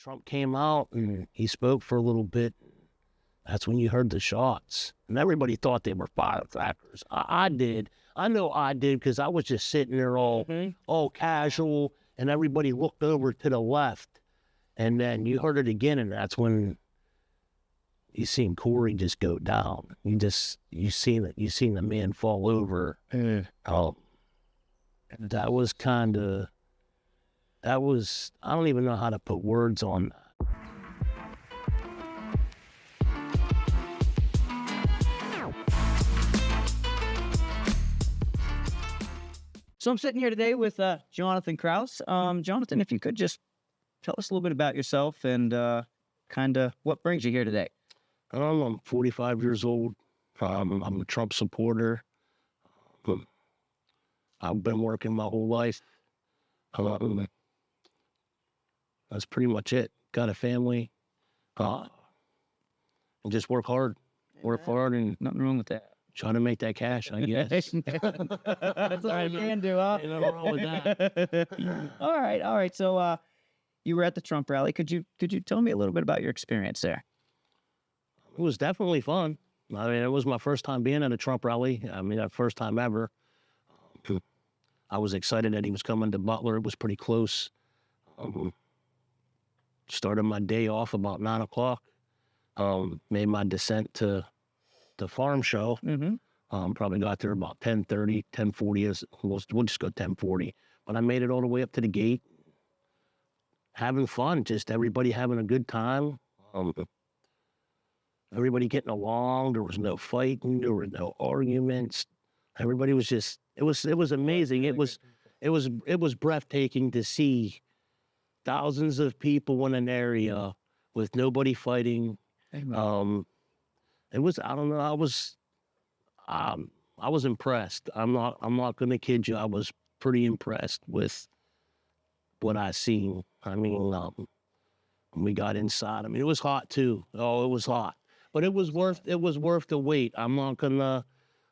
Trump came out and he spoke for a little bit. That's when you heard the shots. And everybody thought they were firecrackers. I did. I know I did because I was just sitting there all casual, and everybody looked over to the left. And then you heard it again, and that's when you seen Corey just go down. You seen the man fall over. That was I don't even know how to put words on that. So I'm sitting here today with Jonathan Krause. Jonathan, if you could just tell us a little bit about yourself and kind of what brings you here today. I'm 45 years old. I'm a Trump supporter. I've been working my whole life. That's pretty much it. Got a family. And just work hard. Work hard and Nothing wrong with that. try to make that cash, I guess. That's all you can do, huh? Ain't nothing wrong with that. All right. So you were at the Trump rally. Could you tell me a little bit about your experience there? It was definitely fun. I mean, it was my first time being at a Trump rally. I mean, first time ever. I was excited that he was coming to Butler. It was pretty close. Started my day off about 9 o'clock. Made my descent to the farm show. Probably got there about 10:30, 10:40. We'll just go 10:40. But I made it all the way up to the gate. Having fun, just everybody having a good time. Everybody getting along. There was no fighting. There were no arguments. Everybody was just. It was amazing. It was breathtaking to see thousands of people in an area with nobody fighting. It was. I don't know. I was impressed. I'm not going to kid you. I was pretty impressed with what I seen. I mean, when we got inside. I mean, it was hot too. Oh, it was hot. But it was worth the wait. I'm not gonna.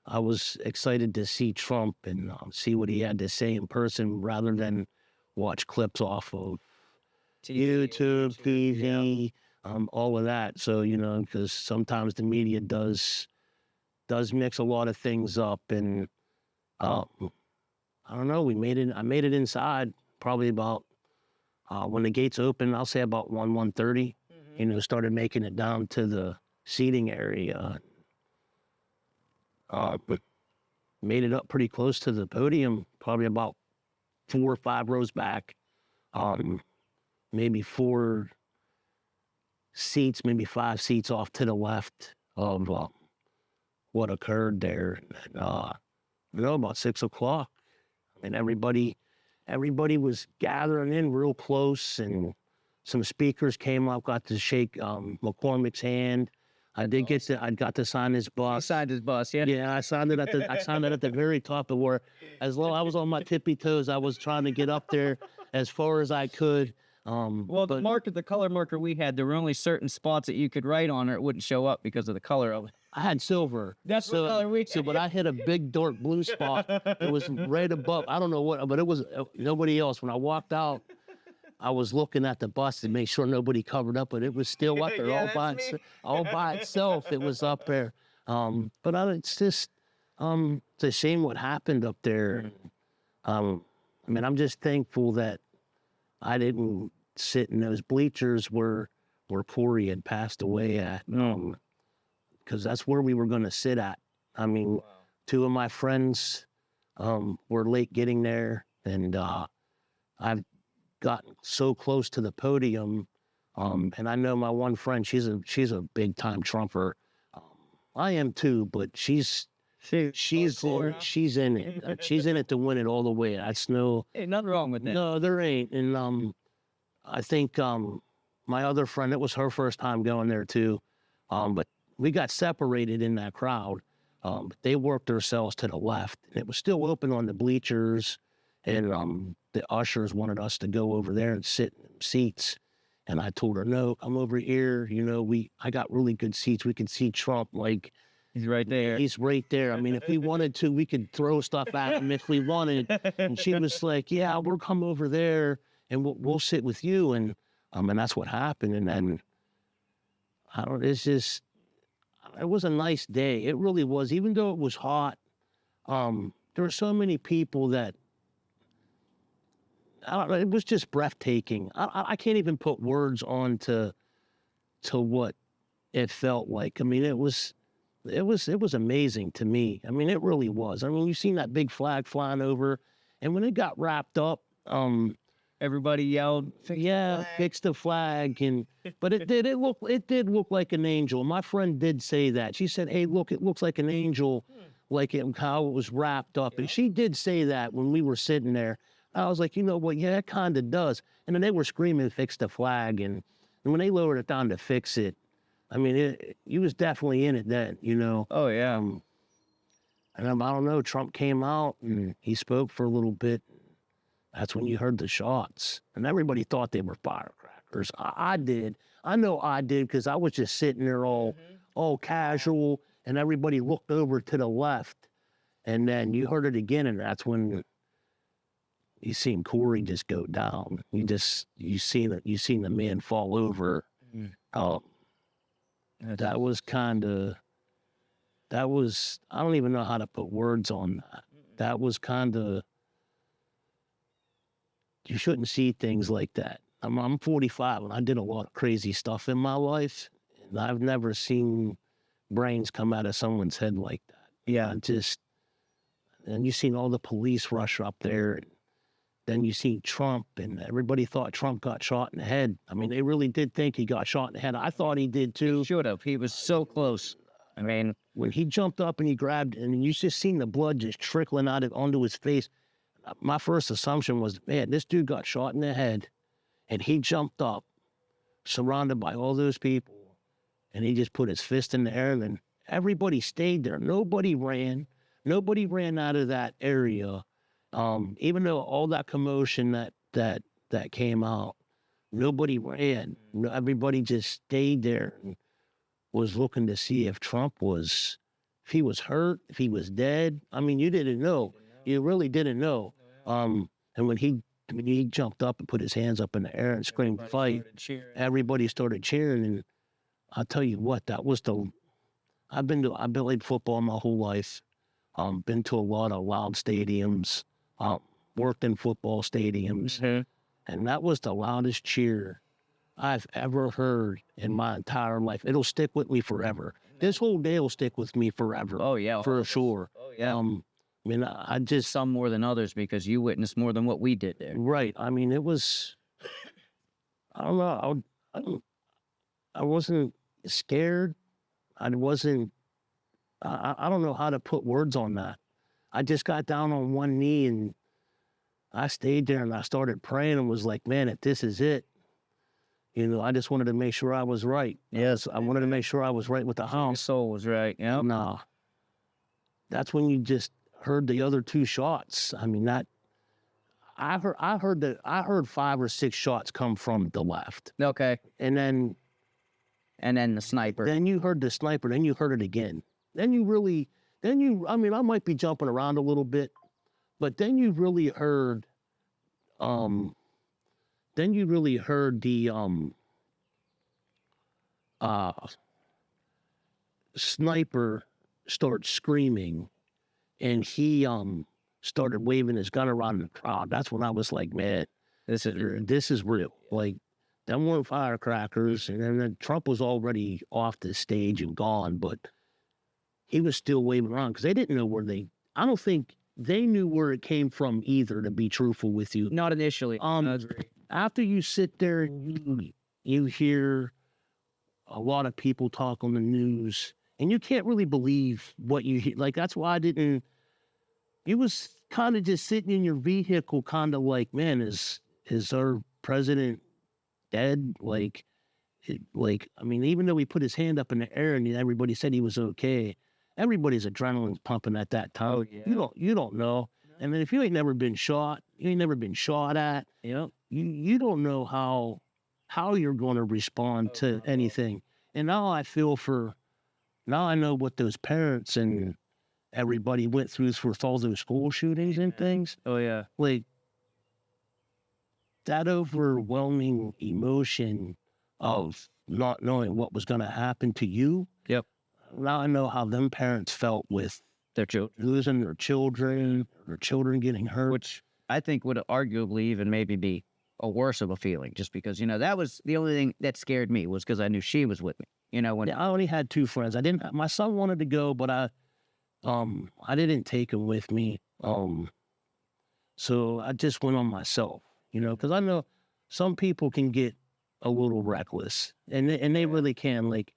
I was excited to see Trump and see what he had to say in person rather than watch clips off of YouTube, TV, all of that. So because sometimes the media does mix a lot of things up, and I don't know. I made it inside probably about when the gates opened. I'll say about 1:30. Started making it down to the seating area. But made it up pretty close to the podium, probably about 4 or 5 rows back. Maybe 4 seats, maybe 5 seats off to the left of what occurred there. About 6 o'clock. I mean, everybody was gathering in real close, and some speakers came up, got to shake McCormick's hand. I got to sign his bus. You signed his bus, yeah? Yeah, I signed it at the very top of where, as long I was on my tippy toes, I was trying to get up there as far as I could. The color marker we had, there were only certain spots that you could write on, or it wouldn't show up because of the color of it. I had silver. That's the color we had. But I hit a big dark blue spot. It was right above. I don't know what, but it was nobody else. When I walked out, I was looking at the bus to make sure nobody covered up, but it was still up there all by itself. It was up there. But it's just, it's a shame what happened up there. I mean, I'm just thankful that I didn't sit in those bleachers where Corey had passed away at, because that's where we were going to sit at. I mean, 2 of my friends were late getting there, and I've gotten so close to the podium, and I know my one friend, she's a big time Trumper. I am too, but she's in it. She's in it to win it all the way. That's Ain't nothing wrong with that. No, there ain't. And I think my other friend, it was her first time going there too. But we got separated in that crowd. But they worked themselves to the left, and it was still open on the bleachers. And the ushers wanted us to go over there and sit in seats. And I told her, no, come over here. I got really good seats. We can see Trump. Like, he's right there. He's right there. I mean, if we wanted to, we could throw stuff at him if we wanted. And she was like, yeah, we'll come over there and we'll sit with you. And And that's what happened. And then, I don't, it's just, it was a nice day. It really was. Even though it was hot, there were so many people that, I don't know, it was just breathtaking. I can't even put words on to what it felt like. I mean, it was amazing to me. I mean, it really was. I mean, you've seen that big flag flying over, and when it got wrapped up, Everybody yelled, fix the flag, and but it did look like an angel. My friend did say that. She said, "Hey, look, it looks like an angel, like how it was wrapped up." And she did say that when we were sitting there. I was like, you know what? Yeah, it kind of does. And then they were screaming, "Fix the flag!" And when they lowered it down to fix it, I mean, he was definitely in it then, you know. Oh, yeah. And I don't know. Trump came out and he spoke for a little bit. That's when you heard the shots, and everybody thought they were firecrackers. I did. I know I did because I was just sitting there all casual, and everybody looked over to the left, and then you heard it again, and that's when you seen Corey just go down. You seen the man fall over. That was I don't even know how to put words on that. That was kind of. You shouldn't see things like that. I'm 45 and I did a lot of crazy stuff in my life, and I've never seen brains come out of someone's head like that. Yeah. And you seen all the police rush up there, and then you seen Trump, and everybody thought Trump got shot in the head. I mean, they really did think he got shot in the head. I thought he did too. Should have. He was so close. I mean, when he jumped up and he grabbed, and you just seen the blood just trickling out onto his face. My first assumption was, man, this dude got shot in the head, and he jumped up, surrounded by all those people, and he just put his fist in the air, and then everybody stayed there. Nobody ran. Nobody ran out of that area. Even though all that commotion that came out, nobody ran. Everybody just stayed there and was looking to see if if he was hurt, if he was dead. I mean, you didn't know. You really didn't know. And when he jumped up and put his hands up in the air and screamed "fight," everybody started cheering. And I'll tell you what, I played football my whole life. Been to a lot of loud stadiums. Worked in football stadiums, and that was the loudest cheer I've ever heard in my entire life. It'll stick with me forever. This whole day will stick with me forever. Oh yeah, for sure. Oh yeah. I mean, I just... Some more than others because you witnessed more than what we did there. Right. I mean, it was... I don't know. I wasn't scared. I wasn't... I don't know how to put words on that. I just got down on one knee and I stayed there and I started praying and was like, man, if this is it, you know, I just wanted to make sure I was right. Yes. I wanted to make sure I was right with the house. Your soul was right. Yeah. Nah. That's when you just heard the other two shots. I mean, I heard 5 or 6 shots come from the left. Okay. And then the sniper. Then you heard the sniper, then you heard it again. I mean, I might be jumping around a little bit, but then you really heard the sniper start screaming, and he started waving his gun around in the crowd. That's when I was like, man, this is real. Like, them weren't firecrackers. And then Trump was already off the stage and gone, but he was still waving around because they didn't know I don't think they knew where it came from either, to be truthful with you. Not initially. After you sit there and you hear a lot of people talk on the news, and you can't really believe what you hear. Like, that's why you was kind of just sitting in your vehicle, kind of like, man, is our president dead? Like, I mean, even though he put his hand up in the air and everybody said he was okay, everybody's adrenaline's pumping at that time. Oh, yeah. You don't know. And then if you ain't never been shot, you ain't never been shot at, you don't know how you're going to respond to anything. And now I know what those parents and everybody went through with all those school shootings and things. Oh yeah. Like, that overwhelming emotion of not knowing what was going to happen to you. Yep. Now I know how them parents felt with Their children, losing their children getting hurt. which I think would arguably even maybe be a worse of a feeling, just because, that was the only thing that scared me, was because I knew she was with me. When Yeah, I only had 2 friends. I didn't. My son wanted to go, but I didn't take him with me. So I just went on myself. Because I know some people can get a little reckless, and they really can. Like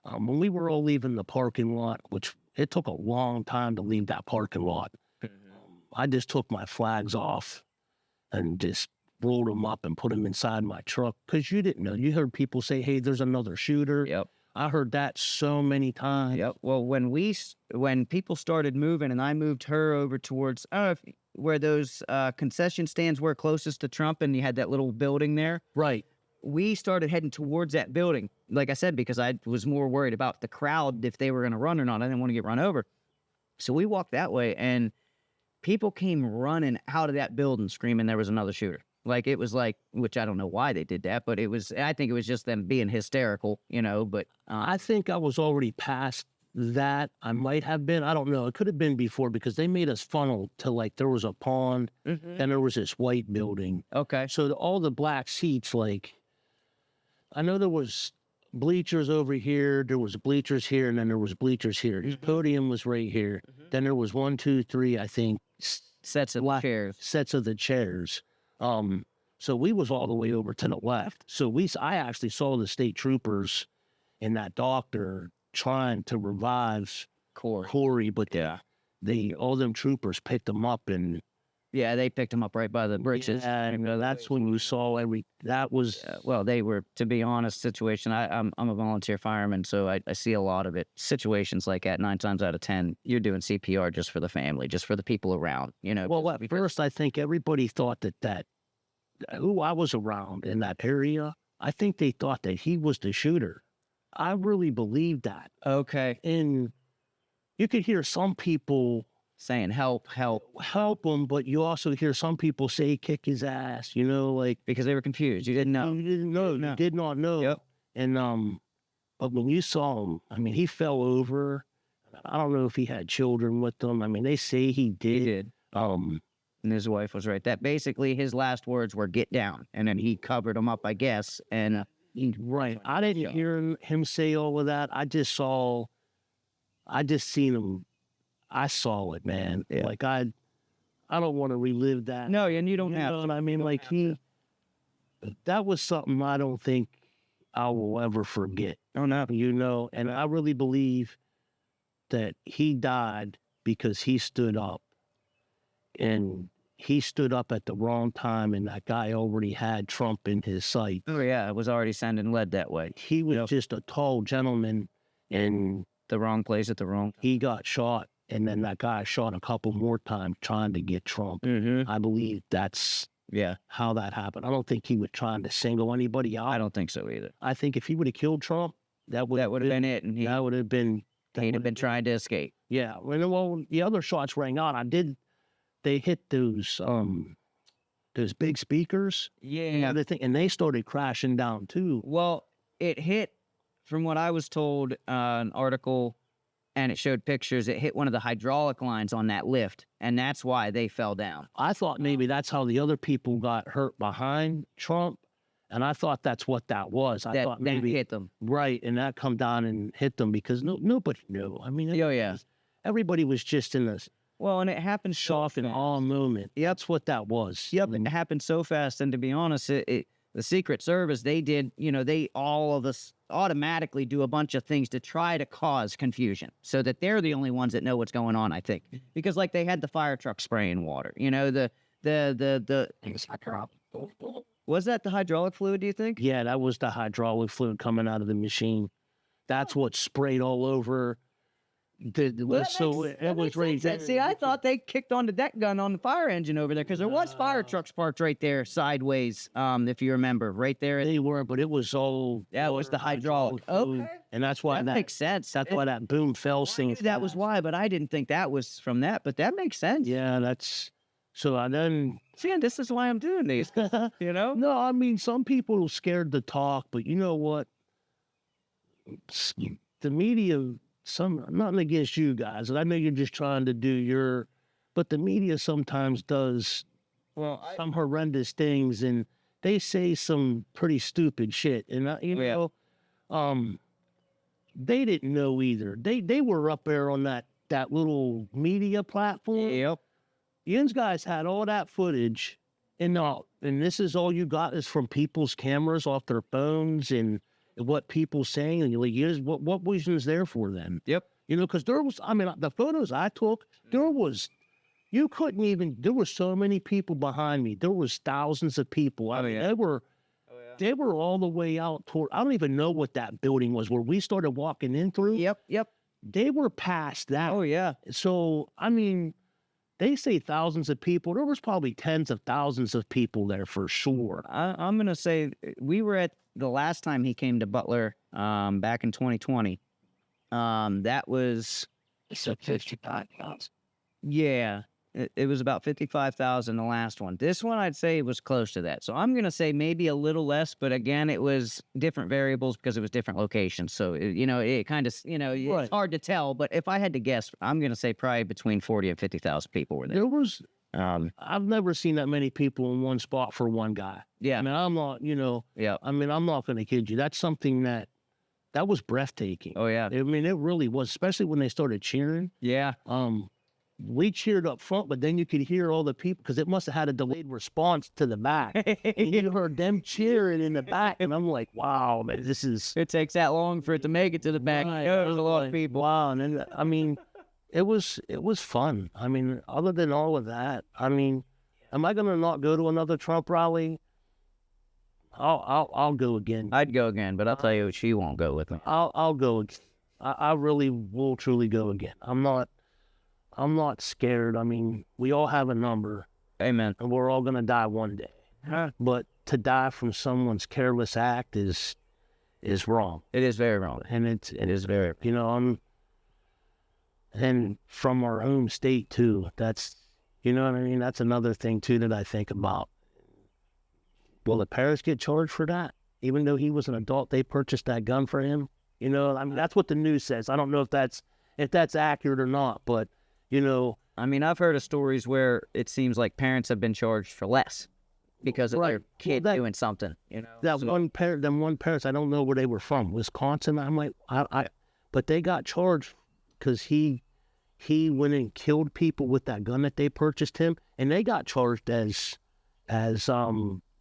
when we were all leaving the parking lot, which it took a long time to leave that parking lot. I just took my flags off and just rolled them up and put them inside my truck, because you didn't know. You heard people say, "Hey, there's another shooter." Yep. I heard that so many times. Yep. Well, when people started moving, and I moved her over towards, I don't know where those concession stands were closest to Trump, and you had that little building there. Right. We started heading towards that building, like I said, because I was more worried about the crowd, if they were going to run or not. I didn't want to get run over. So we walked that way, and people came running out of that building screaming there was another shooter. Like, it was like, which I don't know why they did that, but I think it was just them being hysterical, but. I think I was already past that. I might have been. I don't know. It could have been before, because they made us funnel to, like, there was a pond and there was this white building. Okay. So all the black seats, like, I know there was bleachers over here, there was bleachers here, and then there was bleachers here. This podium was right here. Then there was 1, 2, 3, I think, Sets of chairs. sets of the chairs. So we was all the way over to the left. So I actually saw the state troopers and that doctor trying to revive Corey, but Yeah. all them troopers picked him up, and Yeah, they picked him up right by the britches. yeah, and that's when you saw that was Well, they were, to be honest, situation. I'm a volunteer fireman, so I see a lot of it. Situations like that, 9 times out of 10, you're doing CPR just for the family, just for the people around. well, at first I think everybody thought that who I was around in that area, I think they thought that he was the shooter. I really believed that. Okay. And you could hear some people Saying help, help him, but you also hear some people say kick his ass, like, because they were confused. You didn't know. you didn't know, No. you did not know. Yep. And but when you saw him, I mean, he fell over. I don't know if he had children with him. I mean, they say he did. He did. And his wife was right. That basically his last words were "get down," and then he covered him up, I guess. And Right. I didn't hear him say all of that. I just seen him. I saw it, man. Yeah. Like, I don't want to relive that. no, and you don't You have. know what I mean? Like, that was something I don't think I will ever forget. Oh no. And I really believe that he died because he stood up, and he stood up at the wrong time, and that guy already had Trump in his sight. Oh yeah, it was already sending lead that way. He was just a tall gentleman, and The wrong place at the wrong. he got shot, and then that guy shot a couple more times trying to get Trump. Mm-hmm. I believe that's Yeah, how that happened. I don't think he was trying to single anybody out. I don't think so either. I think if he would have killed Trump, that would That would have been it, and that would have been. he'd have been trying to escape. Yeah. Well, the other shots rang out. They hit those big speakers. Yeah. And they started crashing down too. Well, it hit, from what I was told, an article, and it showed pictures. It hit one of the hydraulic lines on that lift, and that's why they fell down. I thought maybe that's how the other people got hurt behind Trump, and I thought that's what that was. I thought That maybe hit them. right, and that come down and hit them, because nobody knew. I mean, Oh yeah. everybody was just in a Well, and it happened so shock and fast. awe moment. That's what that was. Yep, it happened so fast. And to be honest, the Secret Service, they did, they all of us automatically do a bunch of things to try to cause confusion, so that they're the only ones that know what's going on, I think. Because like they had the fire truck spraying water, was that the hydraulic fluid, do you think? Yeah, that was the hydraulic fluid coming out of the machine. That's what sprayed all over. So it was right there. See, I thought they kicked on the deck gun on the fire engine over there, because there was fire trucks parked right there sideways, if you remember, right there. They were, but it was all. Yeah, it was the hydraulic. fluid. Okay. And that's why That makes sense. That's why that boom fell I scene. knew that was why, but I didn't think that was from that. But that makes sense. Yeah, that's. So I then, See, this is why I'm doing these. You know? no, I mean, some people are scared to talk, but you know what? The media, nothing against you guys, and I know you're just trying to do your, but the media sometimes does some horrendous things, and they say some pretty stupid shit, and they didn't know either. They were up there on that little media platform. Yep. Yin's guys had all that footage, and this is all you got is from people's cameras off their phones and what people saying, and you're like, what was there for then? Yep. You know, because there was, I mean, the photos I took, there was so many people behind me. There was thousands of people. I mean, they were all the way out toward, I don't even know what that building was where we started walking in through. Yep. They were past that. Oh, yeah. So, I mean, they say thousands of people. There was probably tens of thousands of people there for sure. I'm going to say we were at the last time he came to Butler back in 2020. That was... It's a 55,000. Yeah. It was about 55,000 the last one. This one, I'd say, was close to that. So I'm going to say maybe a little less, but again, it was different variables because it was different locations. So, it kind of, it's hard to tell. But if I had to guess, I'm going to say probably between 40 and 50,000 people were there. There was, I've never seen that many people in one spot for one guy. Yeah. I mean, I'm not, I mean, I'm not going to kid you. That's something that was breathtaking. Oh, yeah. I mean, it really was, especially when they started cheering. Yeah. We cheered up front, but then you could hear all the people because it must have had a delayed response to the back. And you heard them cheering in the back, and I'm like, "Wow, man, this is." It takes that long for it to make it to the back. Right. There's a lot of people. Wow, and then, I mean, it was fun. I mean, other than all of that, I mean, am I gonna not go to another Trump rally? I'll go again. I'd go again, but I'll tell you, she won't go with me. I'll go again. I really will truly go again. I'm not scared. I mean, we all have a number. Amen. And we're all going to die one day. But to die from someone's careless act is wrong. It is very wrong. And it is very, and from our home state too. That's, what I mean? That's another thing too that I think about. Will the parents get charged for that? Even though he was an adult, they purchased that gun for him. I mean, that's what the news says. I don't know if that's accurate or not, but I mean, I've heard of stories where it seems like parents have been charged for less because of their kid doing something. One parent, I don't know where they were from, Wisconsin. I'm like, but they got charged because he went and killed people with that gun that they purchased him, and they got charged as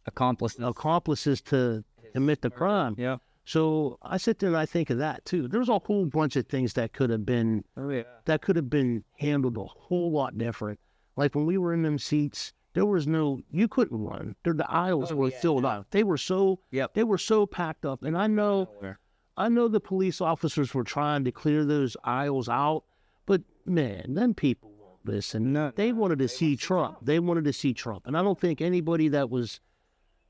accomplices to commit the crime. Yeah. So I sit there and I think of that too. There's a whole bunch of things that could have been handled a whole lot different. Like when we were in them seats, there was you couldn't run. The aisles were filled up. They were so packed up. And I know the police officers were trying to clear those aisles out, but man, them people won't listen. They wanted to see Trump. And I don't think anybody that was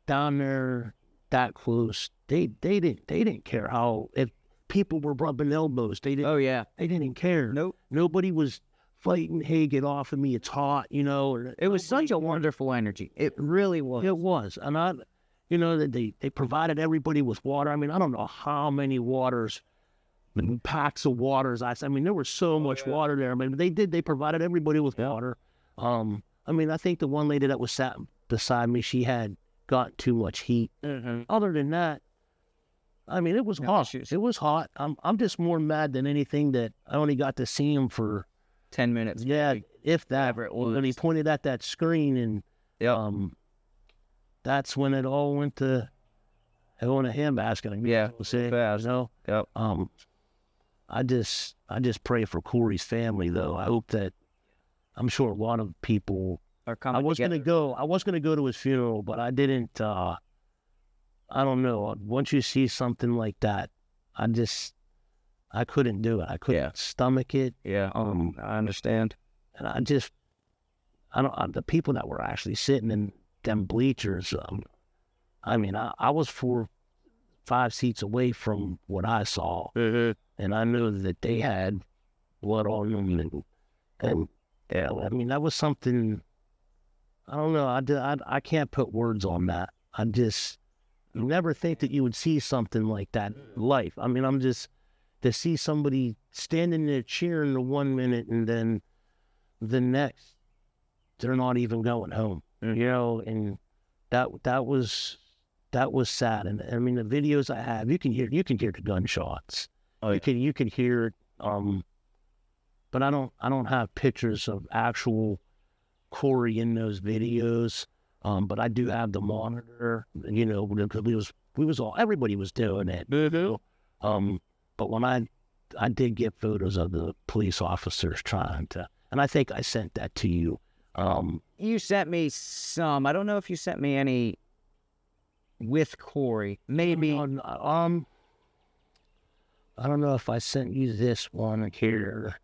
down there that close, they didn't care if people were rubbing elbows. They didn't. They didn't care. Nope. Nobody was fighting. Hey, get off of me! It's hot. It was such a wonderful energy. It really was. It was, and they provided everybody with water. I mean, I don't know how many packs of waters. I mean, there was so much water there. I mean, they provided everybody with water. I mean, I think the one lady that was sat beside me, she had got too much heat. Mm-hmm. Other than that, I mean, it was hot. It was hot. I'm just more mad than anything that I only got to see him for 10 minutes. Yeah, if that. When he pointed at that screen, and that's when it all went to hell in a handbasket. Yeah, fast. Yep. I just pray for Corey's family, though. I hope that. I'm sure a lot of people. I was gonna go to his funeral, but I didn't. I don't know. Once you see something like that, I couldn't do it. I couldn't stomach it. Yeah. I understand. And the people that were actually sitting in them bleachers. I mean, I was 4-5 seats away from what I saw, and I knew that they had blood on them, and I mean, that was something. I don't know. I can't put words on that. You never think that you would see something like that in life. I mean, to see somebody standing there cheering the 1 minute and then the next, they're not even going home, and that was sad. And I mean, the videos I have, you can hear the gunshots. Oh, yeah. You can hear it. But I don't have pictures of actual Corey in those videos. But I do have the monitor, because everybody was doing it. But when I did get photos of the police officers trying to, and I think I sent that to you. You sent me some. I don't know if you sent me any with Corey. Maybe. I don't know if I sent you this one here.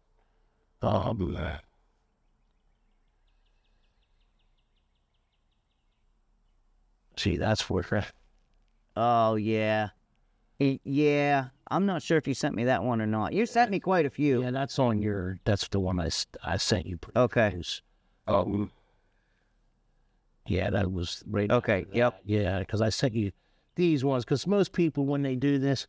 See, that's where. Oh, yeah. Yeah. I'm not sure if you sent me that one or not. You sent me quite a few. Yeah, that's the one I sent you. Okay. Yeah, that was right. Okay, yep. Yeah, because I sent you these ones, because most people, when they do this,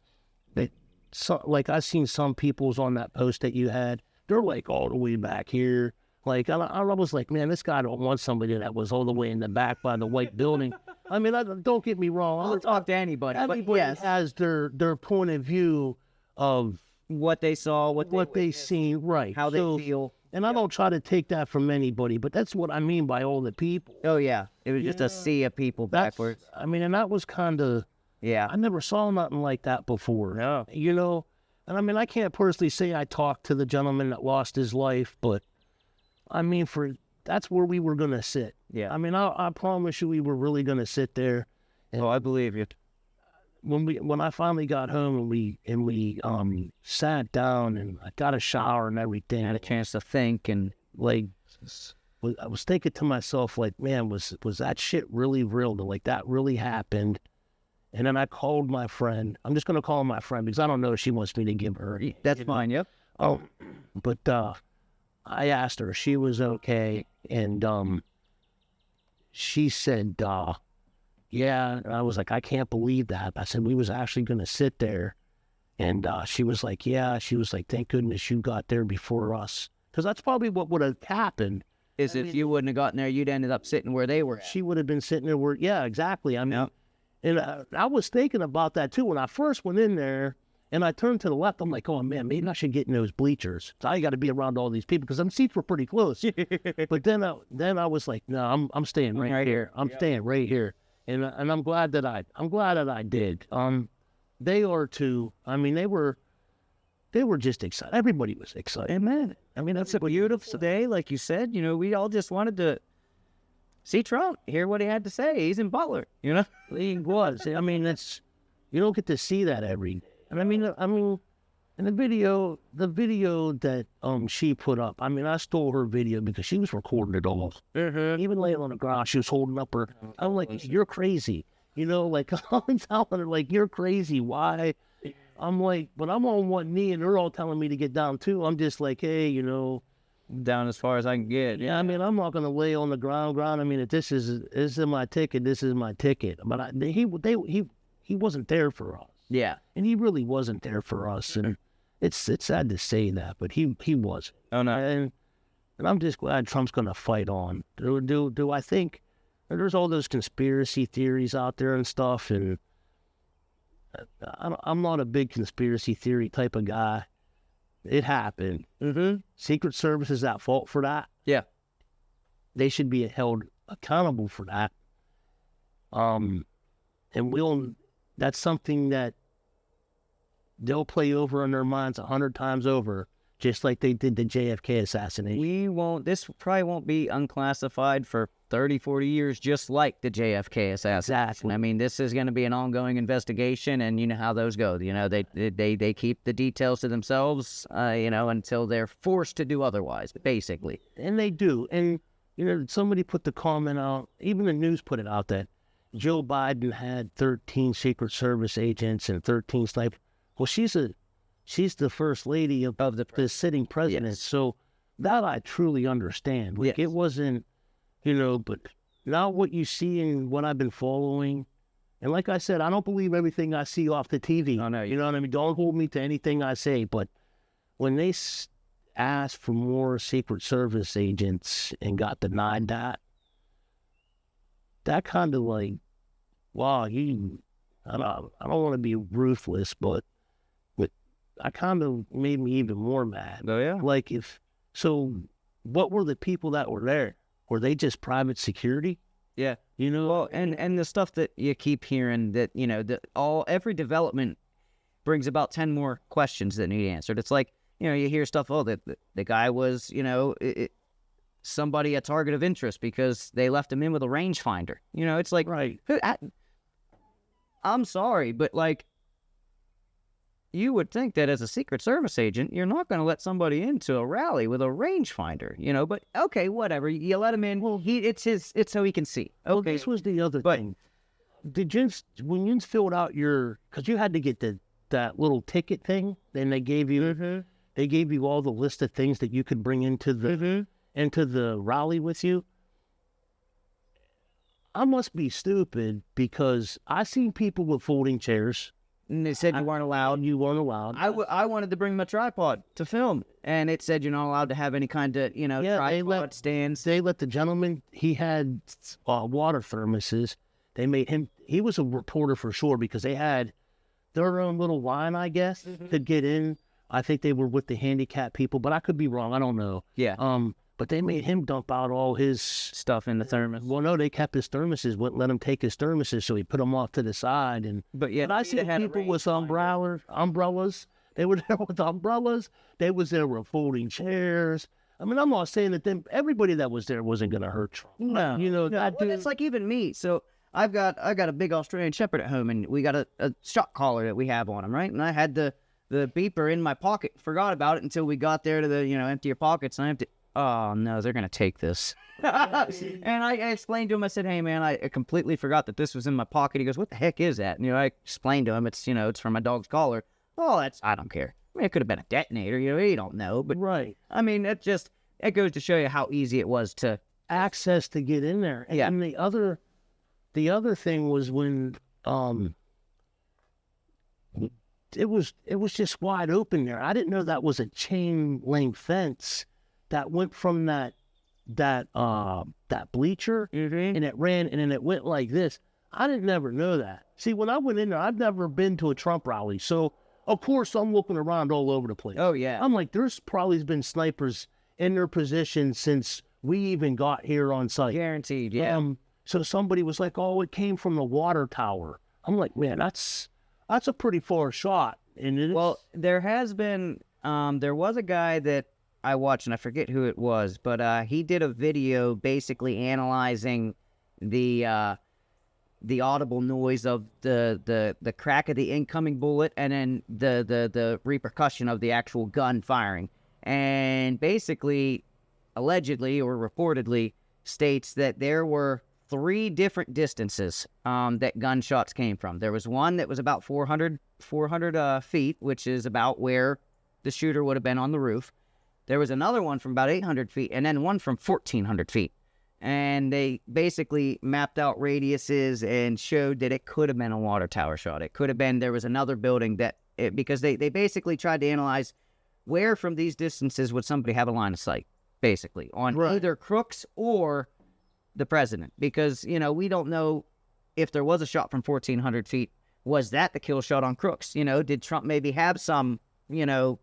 like I seen some people's on that post that you had, they're like all the way back here. Like, I was like, man, this guy don't want somebody that was all the way in the back by the white building. I mean, don't get me wrong. I'll talk to anybody. Everybody but yes, has their point of view of what they saw, what they seen, right? how they feel. And I don't try to take that from anybody, but that's what I mean by all the people. Oh, yeah. It was just a sea of people backwards. I mean, and that was kind of, yeah. I never saw nothing like that before. No. And I mean, I can't personally say I talked to the gentleman that lost his life, but I mean, that's where we were going to sit. Yeah. I mean, I promise you we were really going to sit there. And I believe you. When I finally got home and we sat down and I got a shower and everything, I had a chance to think, and like, I was thinking to myself, like, man, was that shit really real? Like, that really happened? And then I called my friend. I'm just going to call my friend because I don't know if she wants me to give her. That's fine, yep. Oh, but I asked her. She was okay. And she said, yeah. And I was like, I can't believe that. I said, we was actually going to sit there. And she was like, yeah. She was like, thank goodness you got there before us. Because that's probably what would have happened. If you wouldn't have gotten there, you'd ended up sitting where they were at. She would have been sitting there where, yeah, exactly. I mean, and I was thinking about that too. When I first went in there and I turned to the left, I'm like, oh man, maybe I should get in those bleachers. So I got to be around all these people because them seats were pretty close. But then I was like, no, I'm staying right here. I'm staying right here. And I'm glad that I did. They are too. I mean, they were just excited. Everybody was excited. Amen. I mean, that's a beautiful day, like you said. We all just wanted to see Trump, hear what he had to say. He's in Butler, He was. I mean, you don't get to see that every day. And I mean, in the video that she put up, I mean, I stole her video because she was recording it all. Mm-hmm. Even laying on the ground, she was holding up her. I'm like, you're crazy. Like I'm telling her, like, you're crazy. Why? I'm like, but I'm on one knee and they're all telling me to get down too. I'm just like, hey, down as far as I can get. Yeah, I mean, I'm not gonna lay on the ground. I mean, if this is my ticket, this is my ticket. But he wasn't there for us. Yeah, and he really wasn't there for us. And it's sad to say that, but he wasn't. Oh no. And I'm just glad Trump's gonna fight on. Do I think there's all those conspiracy theories out there and stuff, and I'm not a big conspiracy theory type of guy. It happened. Mm-hmm. Secret Service is at fault for that. Yeah. They should be held accountable for that. And that's something that they'll play over in their minds 100 times over, just like they did the JFK assassination. This probably won't be unclassified for 30, 40 years, just like the JFK assassination. Exactly. I mean, this is going to be an ongoing investigation, and you know how those go. They keep the details to themselves, until they're forced to do otherwise, basically. And they do. And, somebody put the comment out, even the news put it out, that Joe Biden had 13 Secret Service agents and 13 snipers. Well, she's the first lady of the sitting president. Yes. So that I truly understand. Like, yes. It wasn't, but now what you see and what I've been following, and like I said, I don't believe everything I see off the TV. Oh, no, You know what I mean? Don't hold me to anything I say, but when they asked for more Secret Service agents and got denied that kind of like, wow, I don't want to be ruthless, but I kind of made me even more mad. Oh, yeah. Like what were the people that were there? Were they just private security? Yeah. You know? Well, and the stuff that you keep hearing that, you know, every development brings about 10 more questions that need answered. It's like, you know, you hear stuff, oh, the guy was, you know, somebody a target of interest because they left him in with a rangefinder. You know, it's like, right. I'm sorry, but like, you would think that as a Secret Service agent, you're not going to let somebody into a rally with a rangefinder, you know, but okay, whatever. You let him in. Well, it's so he can see. Okay. Well, this was the other thing. When you filled out because you had to get that little ticket thing, then they gave you, they gave you all the list of things that you could bring into the rally with you. I must be stupid because I seen people with folding chairs. And they said you weren't allowed. You weren't allowed. I wanted to bring my tripod to film, and it said you're not allowed to have any kind of, you know, tripod stands. They let the gentleman, he had water thermoses. They made him, he was a reporter for sure because they had their own little line, I guess, to get in. I think they were with the handicapped people, but I could be wrong. I don't know. Yeah. But they made him dump out all his stuff in the thermos. Well, no, they kept his thermoses, wouldn't let him take his thermoses, so he put them off to the side. But I see people with umbrellas. They were there with umbrellas. They was there with folding chairs. I mean, I'm not saying that everybody that was there wasn't going to hurt Trump. No. You know, it's like even me. So I got a big Australian Shepherd at home, and we got a shot collar that we have on him, right? And I had the beeper in my pocket. Forgot about it until we got there to the, you know, empty your pockets, and I empty. Oh, no, they're going to take this. And I explained to him, I said, hey, man, I completely forgot that this was in my pocket. He goes, what the heck is that? And, you know, I explained to him, it's, you know, it's from my dog's collar. Oh, I don't care. I mean, it could have been a detonator, you know, you don't know. But, right. I mean, it goes to show you how easy it was to access to get in there. Yeah. And the other thing was when, it was just wide open there. I didn't know that was a chain link fence that went from that bleacher, and it ran, and then it went like this. I didn't never know that. See, when I went in there, I've never been to a Trump rally, so of course I'm looking around all over the place. Oh yeah, I'm like, there's probably been snipers in their position since we even got here on site. Guaranteed, yeah. So somebody was like, oh, it came from the water tower. I'm like, man, that's a pretty far shot. And well, there has been, there was a guy that I watched, and I forget who it was, but he did a video basically analyzing the audible noise of the crack of the incoming bullet, and then the repercussion of the actual gun firing, and basically, allegedly or reportedly, states that there were 3 different distances that gunshots came from. There was one that was about 400 feet, which is about where the shooter would have been on the roof. There was another one from about 800 feet, and then one from 1,400 feet. And they basically mapped out radiuses and showed that it could have been a water tower shot. It could have been, there was another building because they basically tried to analyze where from these distances would somebody have a line of sight, basically, on either Crooks or the president. Because, you know, we don't know if there was a shot from 1,400 feet. Was that the kill shot on Crooks? You know, did Trump maybe have some, you know,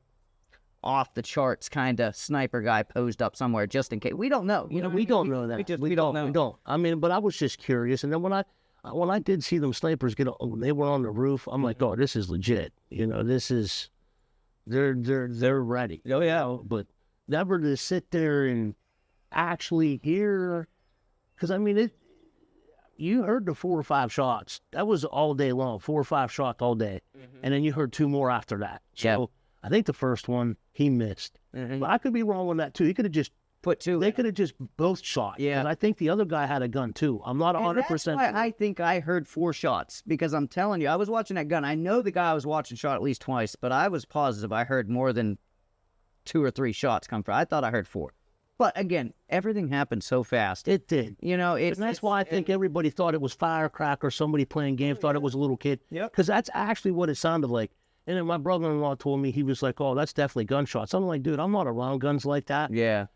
off the charts kind of sniper guy posed up somewhere just in case? We don't know. You know, we don't know that. We don't know. We don't. I mean, but I was just curious. And then when I did see them snipers they were on the roof, I'm like, oh, this is legit. You know, this is, they're ready. Oh yeah. But never to sit there and actually hear, because I mean, you heard the 4 or 5 shots. That was all day long, 4 or 5 shots all day. And then you heard 2 more after that. So I think the first one he missed. But I could be wrong on that too. He could have just put 2. They could have just both shot. Yeah. And I think the other guy had a gun too. I'm not 100%. That's why I think I heard 4 shots, because I'm telling you, I was watching that gun. I know the guy I was watching shot at least twice, but I was positive I heard more than 2 or 3 shots come from. I thought I heard 4. But again, everything happened so fast. It did. You know, And that's why I think everybody thought it was firecracker. Somebody playing games thought it was a little kid. Yep. Because that's actually what it sounded like. And then my brother-in-law told me, he was like, "Oh, that's definitely gunshots." I'm like, "Dude, I'm not around guns like that." Yeah.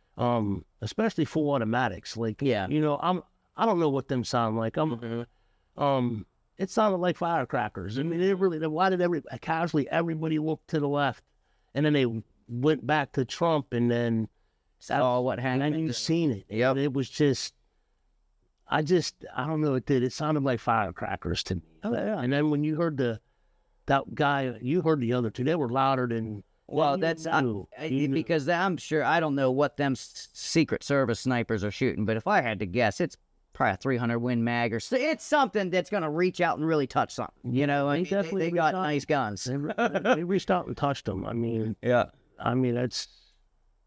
Especially full automatics. Like, Yeah. you know, I don't know what them sound like. It sounded like firecrackers. I mean, why did everybody look to the left, and then they went back to Trump, and then Saw what and then happened. you seen it. Yep. It was just, I don't know. It sounded like firecrackers to me. Oh, yeah. And then when you heard that guy, you heard the other two. They were louder than. Well, you that's knew. You knew. because I'm sure I don't know what them Secret Service snipers are shooting, but if I had to guess, it's probably a 300 Win Mag, or it's something that's gonna reach out and really touch something. You know, I mean, definitely they got reached out. nice guns. They reached out and touched them. I mean, Yeah.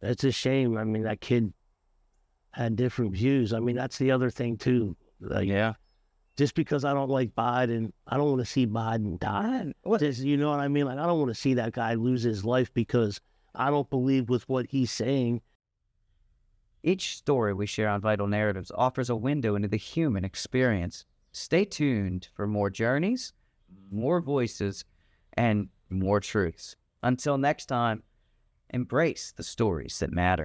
It's a shame. I mean, that kid had different views. I mean, that's the other thing too. Like, Yeah. just because I don't like Biden, I don't want to see Biden die. You know what I mean? Like, I don't want to see that guy lose his life because I don't believe with what he's saying. Each story we share on Vital Narratives offers a window into the human experience. Stay tuned for more journeys, more voices, and more truths. Until next time, embrace the stories that matter.